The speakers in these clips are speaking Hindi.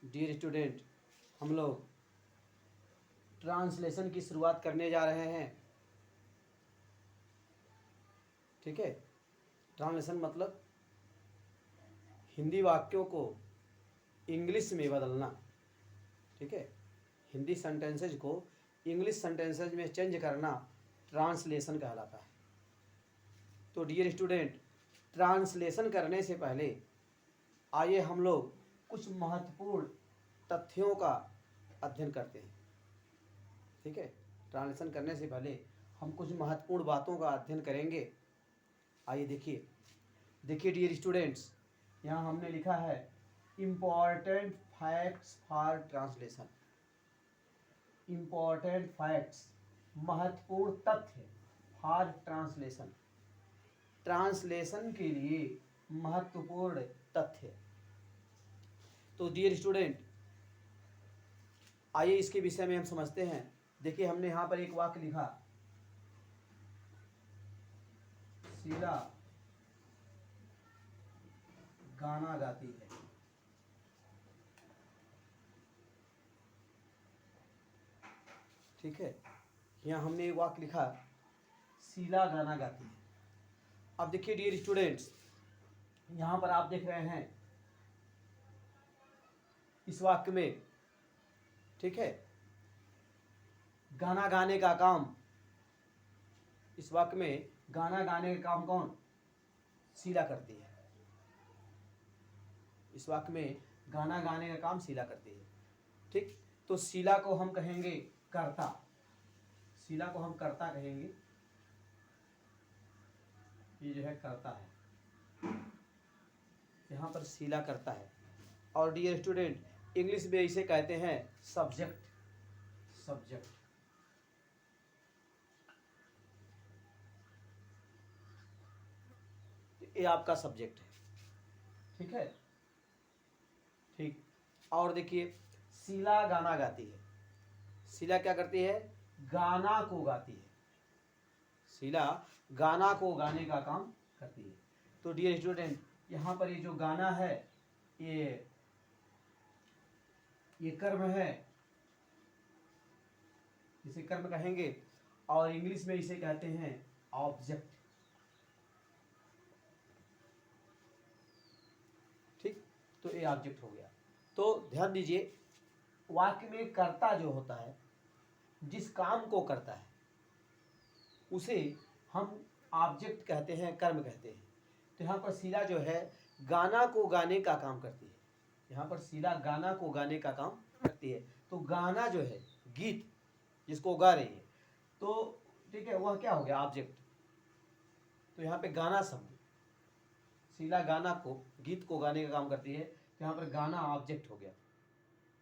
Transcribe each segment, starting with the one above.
डियर स्टूडेंट, हम लोग ट्रांसलेशन की शुरुआत करने जा रहे हैं। ठीक है, ट्रांसलेशन मतलब हिंदी वाक्यों को इंग्लिश में बदलना। ठीक है, हिंदी सेंटेंसेज को इंग्लिश सेंटेंसेज में चेंज करना ट्रांसलेशन कहलाता है। तो डियर स्टूडेंट, ट्रांसलेशन करने से पहले आइए हम लोग कुछ महत्वपूर्ण तथ्यों का अध्ययन करते हैं। ठीक है, ट्रांसलेशन करने से पहले हम कुछ महत्वपूर्ण बातों का अध्ययन करेंगे। आइए देखिए डियर स्टूडेंट्स, यहाँ हमने लिखा है important facts for translation. Important facts, महत्वपूर्ण तथ्य फॉर ट्रांसलेशन, ट्रांसलेशन के लिए महत्वपूर्ण तथ्य। तो डियर स्टूडेंट, आइए इसके विषय में हम समझते हैं। देखिए, हमने यहाँ पर एक वाक्य लिखा, शीला गाना गाती है। ठीक है, यहाँ हमने एक वाक्य लिखा, शीला गाना गाती है। अब देखिए डियर स्टूडेंट्स, यहाँ पर आप देख रहे हैं इस वाक्य में, ठीक है, गाना गाने का काम, इस वाक्य में गाना गाने का काम कौन? शीला करती है। इस वाक्य में गाना गाने का काम शीला करती है। ठीक, तो शीला को हम कहेंगे कर्ता, शीला को हम कर्ता कहेंगे। ये जो है कर्ता है, यहाँ पर शीला करता है। और डियर स्टूडेंट, इंग्लिश में इसे कहते हैं सब्जेक्ट। सब्जेक्ट, ये आपका सब्जेक्ट है। ठीक है, ठीक। और देखिए, शीला गाना गाती है। शीला क्या करती है? गाना को गाती है। शीला गाना को गाने का काम करती है। तो डियर स्टूडेंट, यहाँ पर ये जो गाना है, ये कर्म है, इसे कर्म कहेंगे। और इंग्लिश में इसे कहते हैं ऑब्जेक्ट। ठीक, तो ये ऑब्जेक्ट हो गया। तो ध्यान दीजिए, वाक्य में कर्ता जो होता है, जिस काम को करता है, उसे हम ऑब्जेक्ट कहते हैं, कर्म कहते हैं। तो यहाँ पर शीला जो है गाना को गाने का काम करती है। यहाँ पर शीला गाना को गाने का काम करती है। तो गाना जो है, गीत जिसको गा रही है, तो ठीक है, वह क्या हो गया? ऑब्जेक्ट। तो यहाँ पे गाना शब्द, शीला गाना को, गीत को गाने का काम करती है। तो यहाँ पर गाना ऑब्जेक्ट हो गया,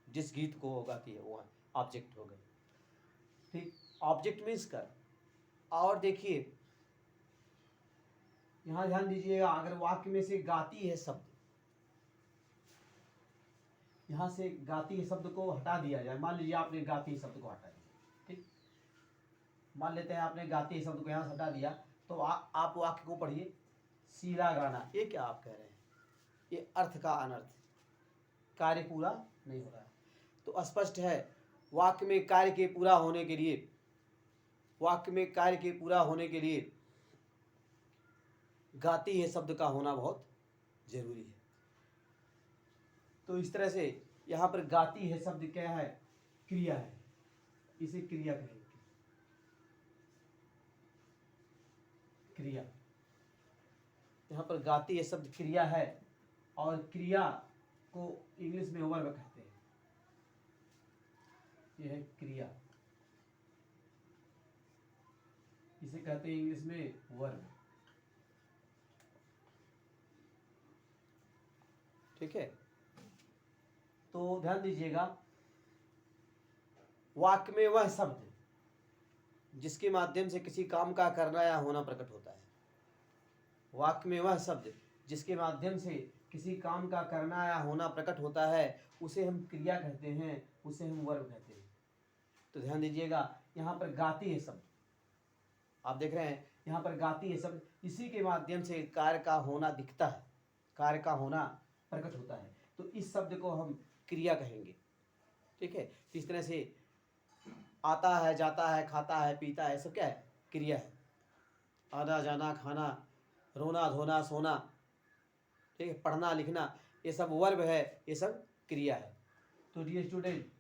जिस गीत को वो गाती है वो ऑब्जेक्ट हो गया। ठीक, ऑब्जेक्ट मीन्स कर। और देखिए, यहाँ ध्यान दीजिएगा, अगर वाक्य में से गाती है शब्द, यहाँ से गाती है शब्द को हटा दिया जाए। मान लीजिए आपने गाती है शब्द को हटा दिया। ठीक, मान लेते हैं आपने गाती है शब्द को यहाँ से हटा दिया, तो आप वाक्य को पढ़िए, शीला गाना। ये क्या आप कह रहे हैं? ये अर्थ का अनर्थ, कार्य पूरा नहीं हो रहा है। तो स्पष्ट है, वाक्य में कार्य के पूरा होने के लिए, वाक्य में कार्य के पूरा होने के लिए गाती है शब्द का होना बहुत जरूरी है। तो इस तरह से यहाँ पर गाती है शब्द क्या है? क्रिया है, इसे क्रिया कहेंगे। क्रिया, यहाँ पर गाती है शब्द क्रिया है, और क्रिया को इंग्लिश में वर्ब कहते हैं। यह है क्रिया, इसे कहते हैं इंग्लिश में वर्ब। ठीक है, तो ध्यान दीजिएगा, वाक्य में वह शब्द जिसके माध्यम से किसी काम का करना या होना प्रकट होता है। वाक्य में वह शब्द जिसके माध्यम से किसी काम का करना या होना प्रकट होता है, उसे हम क्रिया कहते हैं, उसे हम वर्ब कहते हैं। तो ध्यान दीजिएगा, यहाँ पर गाती है शब्द, आप देख रहे हैं यहाँ पर गाती है शब्द, इसी के माध्यम से कार्य का होना दिखता है, कार्य का होना प्रकट होता है। तो इस शब्द को हम क्रिया कहेंगे। ठीक है, तो इस तरह से आता है, जाता है, खाता है, पीता है, सब क्या है? क्रिया है। आना जाना, खाना, रोना धोना, सोना, ठीक है, पढ़ना लिखना, ये सब वर्ब है, ये सब क्रिया है। तो डियर स्टूडेंट,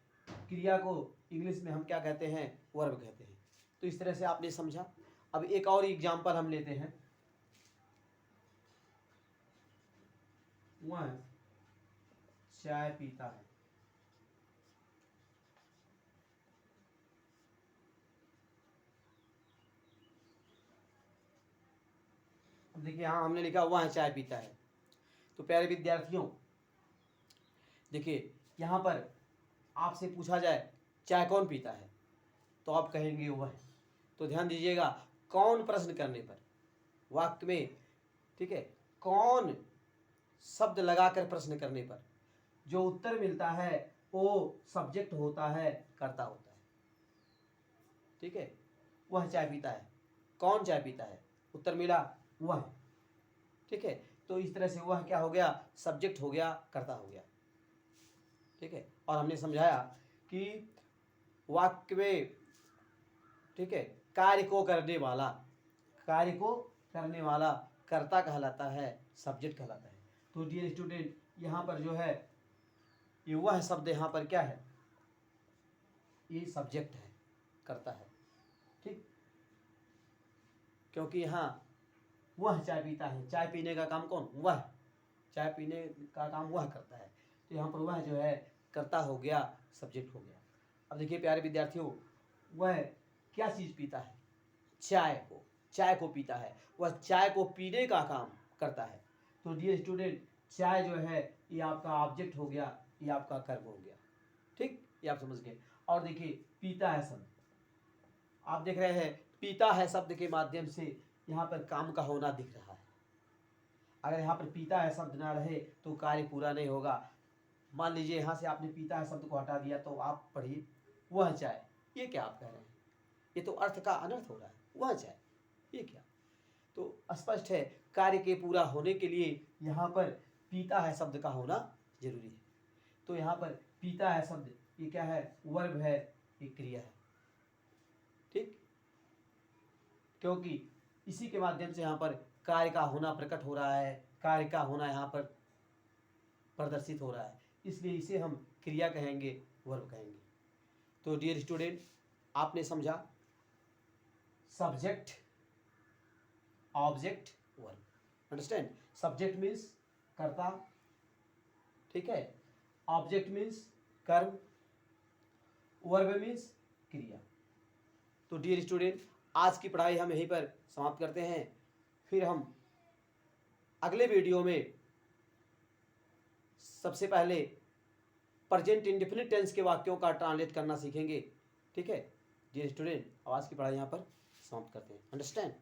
क्रिया को इंग्लिश में हम क्या कहते हैं? वर्ब कहते हैं। तो इस तरह से आपने समझा। अब एक और एग्जाम्पल हम लेते हैं। वह चाय पीता है। अब देखिए, हाँ हमने लिखा वह चाय पीता है। तो प्यारे विद्यार्थियों, देखिए यहाँ पर आपसे पूछा जाए चाय कौन पीता है, तो आप कहेंगे वह। तो ध्यान दीजिएगा, कौन प्रश्न करने पर, वाक्य में, ठीक है, कौन शब्द लगाकर प्रश्न करने पर जो उत्तर मिलता है वो सब्जेक्ट होता है, कर्ता होता है। ठीक है, वह चाय पीता है, कौन चाय पीता है, उत्तर मिला वह। ठीक है, तो इस तरह से वह क्या हो गया? सब्जेक्ट हो गया, कर्ता हो गया। ठीक है, और हमने समझाया कि वाक्य में, ठीक है, कार्य को करने वाला, कार्य को करने वाला कर्ता कहलाता है, सब्जेक्ट कहलाता है। तो डियर स्टूडेंट, यहाँ पर जो है ये वह शब्द यहाँ पर क्या है? ये सब्जेक्ट है, कर्ता है। ठीक, क्योंकि यहाँ वह चाय पीता है, चाय पीने का काम कौन? वह। चाय पीने का काम वह करता है, तो यहाँ पर वह जो है कर्ता हो गया, सब्जेक्ट हो गया। अब देखिए प्यारे विद्यार्थियों, वह क्या चीज़ पीता है? चाय को। चाय को पीता है, वह चाय को पीने का काम करता है। तो डियर स्टूडेंट, चाय जो है ये आपका ऑब्जेक्ट हो गया, ये आपका कर्म हो गया। ठीक, ये आप समझ गए। और देखिए पीता है शब्द, आप देख रहे हैं पीता है शब्द के माध्यम से यहाँ पर काम का होना दिख रहा है। अगर यहाँ पर पीता है शब्द ना रहे तो कार्य पूरा नहीं होगा। मान लीजिए यहाँ से आपने पीता है शब्द को हटा दिया, तो आप पढ़िए वह चाय, ये क्या आप कह रहे हैं? ये तो अर्थ का अनर्थ हो रहा है। वह चाय, ये क्या? तो स्पष्ट है, कार्य के पूरा होने के लिए यहाँ पर पीता है शब्द का होना जरूरी है। तो यहाँ पर पीता है शब्द ये क्या है? वर्ब है, ये क्रिया है। ठीक, क्योंकि इसी के माध्यम से यहाँ पर कार्य का होना प्रकट हो रहा है, कार्य का होना यहाँ पर प्रदर्शित हो रहा है, इसलिए इसे हम क्रिया कहेंगे, वर्ब कहेंगे। तो डियर स्टूडेंट, आपने समझा subject, object, verb. Understand? Subject means कर्ता, ठीक है, ऑब्जेक्ट मीन्स कर्म, वर्ब मीन्स क्रिया। तो डियर स्टूडेंट, आज की पढ़ाई हम यहीं पर समाप्त करते हैं। फिर हम अगले वीडियो में सबसे पहले प्रेजेंट इंडेफिनिट टेंस के वाक्यों का ट्रांसलेट करना सीखेंगे। ठीक है डियर स्टूडेंट, आज की पढ़ाई यहाँ पर समाप्त करते हैं। अंडरस्टैंड?